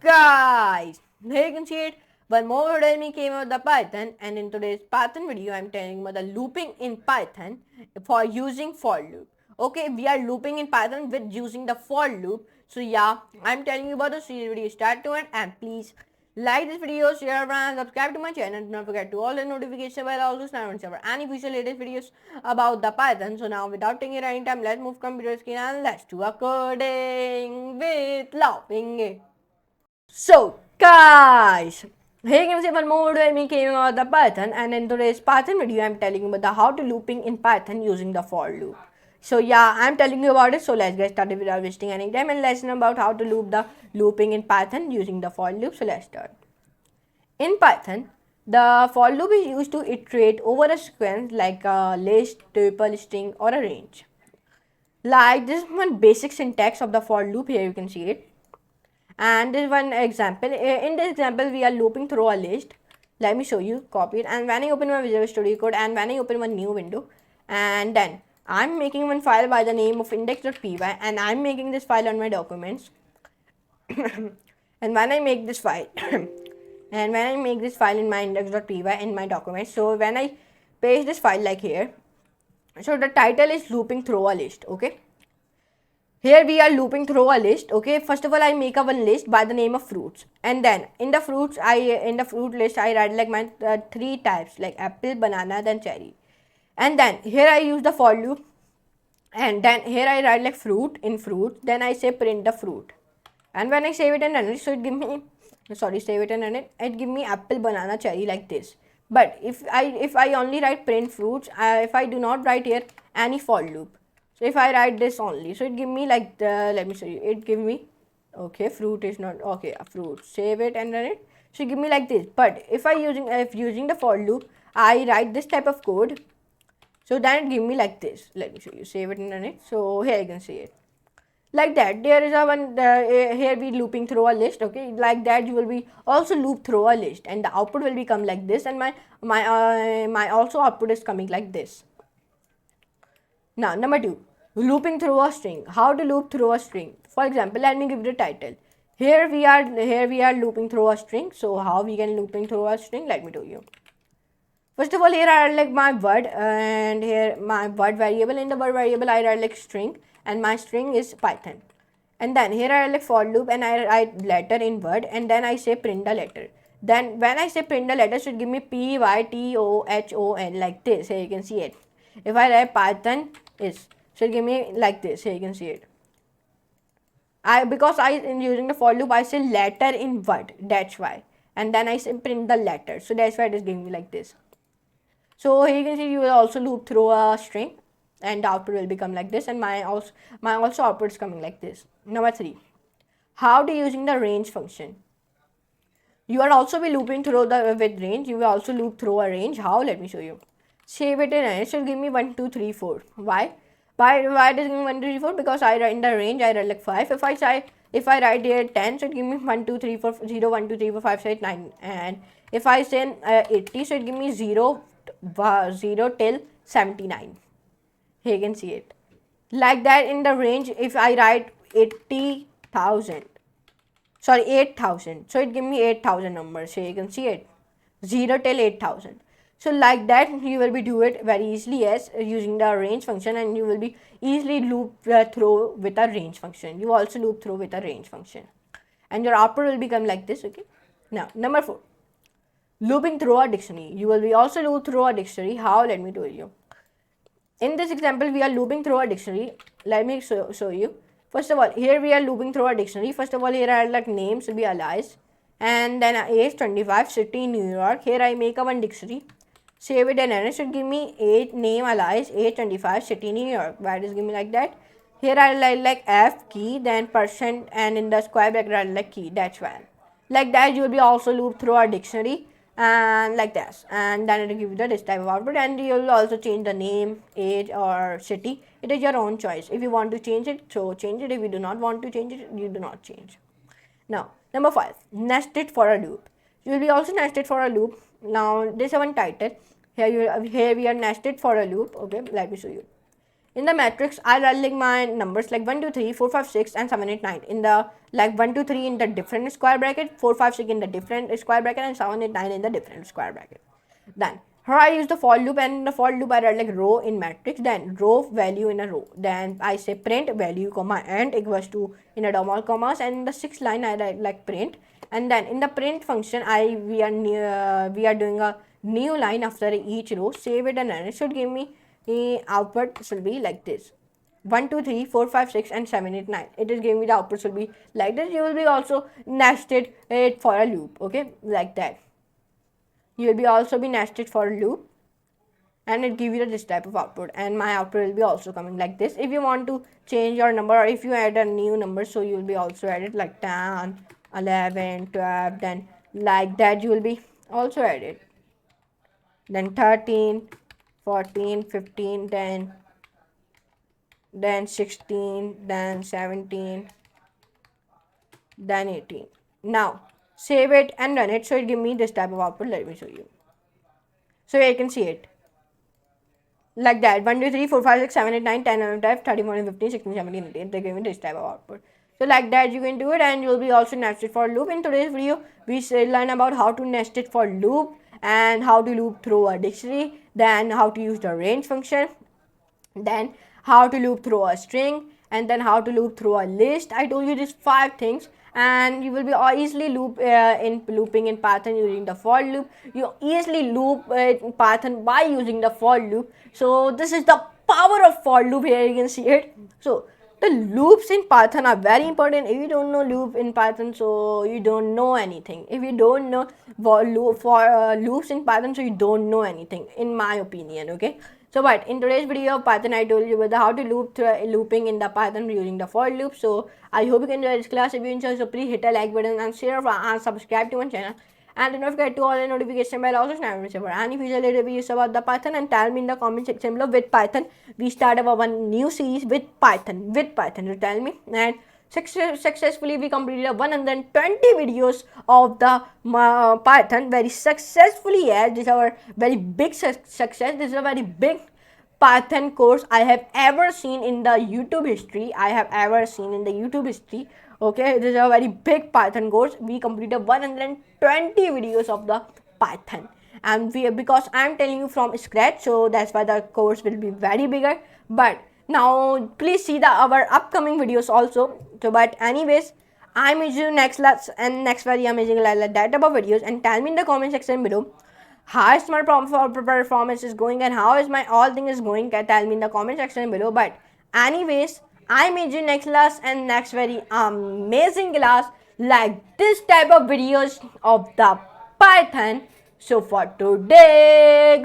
Guys, here you can see it. One more video me came out the Python, and in today's Python video I'm telling you about the looping in Python for using for loop. Okay, we are looping in Python with using the for loop. So yeah, I'm telling you about the series video start to it, and please like this video, share and subscribe to my channel. Do not forget to all the notification bell also sign on any future latest videos about the Python. So now without taking any time, let's move computer screen and let's do a coding with laughing. So, guys, here you can see one more video me came about the Python, and in today's Python video, I'm telling you about the how to looping in Python using the for loop. So yeah, I'm telling you about it. So let's get started without wasting any time and let's learn about how to loop the looping in Python using the for loop. So let's start. In Python, the for loop is used to iterate over a sequence like a list, tuple, string, or a range. Like this is one basic syntax of the for loop. Here you can see it. And this is one example. In this example, we are looping through a list. Let me show you. Copy it. And when I open my Visual Studio Code and when I open one new window, and then I'm making one file by the name of index.py, and I'm making this file on my documents. And when I make this file, and when I make this file in my index.py in my documents, so when I paste this file like here, so the title is looping through a list. Okay. Here we are looping through a list. Okay, first of all I make a one list by the name of fruits, and then in the fruit list I write like my three types like apple, banana, then cherry. And then here I use the for loop, and then here I write like fruit in fruit, then I say print the fruit. And when I save it and run it, so it give me save it and run it give me apple, banana, cherry like this. But if I only write print fruits, if I do not write here any for loop, so if I write this only, so it give me like the, let me show you, it give me, okay, fruit is not, okay, fruit, save it and run it, so it give me like this. But if using the for loop, I write this type of code, so then it give me like this. Let me show you, save it and run it. So here you can see it like that. There is a one here we looping through a list. Okay, like that you will be also loop through a list, and the output will become like this, and my also output is coming like this. Now number 2, looping through a string. How to loop through a string? For example, let me give the title. Here we are looping through a string. So how we can looping through a string? Let me tell you. First of all, here I write like my word, and here my word variable. In the word variable I write like string, and my string is Python. And then here I write like for loop, and I write letter in word, and then I say print the letter. Then when I say print the letter, should give me Python like this. Here you can see it. If I write Python is, should give me like this. Here you can see it. Because I in using the for loop, I say letter in word, that's why. And then I say print the letter, so that's why it is giving me like this. So here you can see you will also loop through a string, and the output will become like this, and my also output is coming like this. Number 3, how to using the range function. You are also be looping through the with range. You will also loop through a range. How? Let me show you. Save it in it should give me 1 2 3 4. Why it is giving 1 2 3 4? Because I write in the range I write like 5. If I write here 10, so it give me 1 2 3 4 0 1 2 3 4 5 6 9. And if I say 80, so it give me 0 till 79. Here you can see it like that. In the range, if I write 80,000, sorry 8,000, so it give me 8,000 numbers. Here you can see it 0 till 8,000. So like that you will be do it very easily as using the range function, and you will be easily loop through with a range function. You also loop through with a range function, and your output will become like this. Okay, now number 4, looping through a dictionary. You will be also loop through a dictionary. How? Let me tell you. In this example, we are looping through a dictionary. Let me show you. First of all, here we are looping through a dictionary. First of all, here are like names will be alias, and then age 25, city New York. Here I make a one dictionary. Save it and it should give me age, name, alias, age 25, city New York. Why does give me like that? Here I like F key, then percent, and in the square bracket I like key. That's why. Like that you will be also loop through a dictionary, and like this, and then it will give you this type of output, and you will also change the name, age, or city. It is your own choice. If you want to change it, so change it. If you do not want to change it, you do not change. Now number 5, nested for a loop. You will be also nested for a loop. Now this is one title. Here we are nested for a loop. Okay, let me show you. in the matrix, I write like my numbers like 1, 2, 3, 4, 5, 6 and 7, 8, 9 in the like 1, 2, 3 in the different square bracket, 4, 5, 6 in the different square bracket and 7, 8, 9 in the different square bracket. Then here I use the for loop, and in the for loop I write like row in matrix, then row value in a row, then I say print value comma and equals to in a double commas, and in the sixth line I write like print, and then in the print function we are doing a new line after each row, save it, and then it should give me the output will be like this: 1, 2, 3, 4, 5, 6 and 7, 8, 9. It is giving me the output will be like this. You will be also nested it for a loop, okay, like that. You will be also be nested for a loop, and it give you this type of output, and my output will be also coming like this. If you want to change your number, or if you add a new number, so you will be also added like 10, 11, 12, then like that you will be also added, then 13, 14, 15, then 16, then 17, then 18. Now save it and run it, so it give me this type of output. Let me show you, so you can see it like that: 1, 2, 3, 4, 5, 6, 7, 8, 9, 10, 11, 12, 13, 14, 15, 16, 17, 18. They give me this type of output. So like that you can do it, and you'll be also nested for loop. In today's video, we learn about how to nest it for loop, and how to loop through a dictionary, then how to use the range function, then how to loop through a string, and then how to loop through a list. I told you these 5 things, and you will be easily looping in Python using the for loop. You easily loop in Python by using the for loop. So this is the power of for loop. Here you can see it. So the loops in Python are very important. If you don't know loop in Python, so you don't know anything. If you don't know loops in Python, so you don't know anything, in my opinion, okay. So but in today's video of Python, I told you about how to looping in the Python using the for loop. So I hope you can enjoy this class. If you enjoy, so please hit the like button and share and subscribe to my channel. And don't forget to all the notification bell also snap for any future related videos about the Python, and tell me in the comment section below with Python. We start our one new series with Python. So tell me, and successfully we completed 120 videos of the Python very successfully. Yes, this is our very big success. This is a very big Python course I have ever seen in the YouTube history. Okay, this is a very big Python course. We completed 120 videos of the Python, and because I am telling you from scratch, so that's why the course will be very bigger. But now please see our upcoming videos also. So but anyways, I meet you next class and next very amazing that type of videos, and tell me in the comment section below how is my performance is going, and how is my all thing is going. Tell me in the comment section below. But anyways, I meet you next class and next very amazing class like this type of videos of the Python. So for today,